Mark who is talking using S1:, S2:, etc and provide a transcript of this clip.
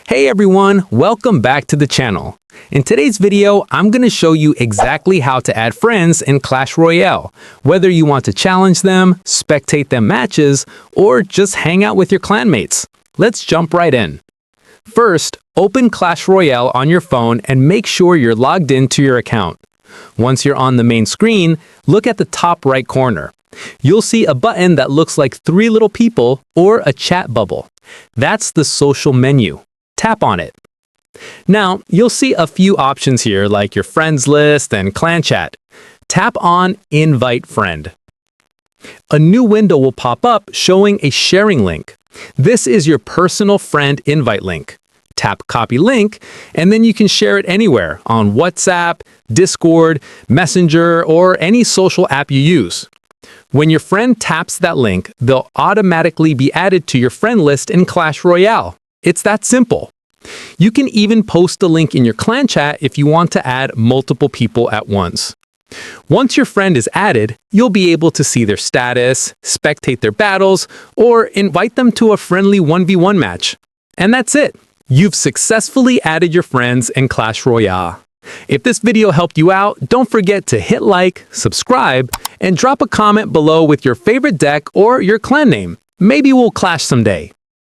S1: Hey everyone, welcome back to the channel. In today's video, I'm going to show you exactly how to add friends in Clash Royale, whether you want to challenge them, spectate them matches, or just hang out with your clanmates. Let's jump right in. First, open Clash Royale on your phone and make sure you're logged into your account. Once you're on the main screen, look at the top right corner. You'll see a button that looks like three little people or a chat bubble. That's the social menu. Tap on it. Now, you'll see a few options here like your friends list and clan chat. Tap on Invite Friend. A new window will pop up showing a sharing link. This is your personal friend invite link. Tap Copy Link, and then you can share it anywhere on WhatsApp, Discord, Messenger, or any social app you use. When your friend taps that link, they'll automatically be added to your friend list in Clash Royale. It's that simple. You can even post the link in your clan chat if you want to add multiple people at once. Once your friend is added, you'll be able to see their status, spectate their battles, or invite them to a friendly 1v1 match. And that's it. You've successfully added your friends in Clash Royale. If this video helped you out, don't forget to hit like, subscribe, and drop a comment below with your favorite deck or your clan name. Maybe we'll clash someday.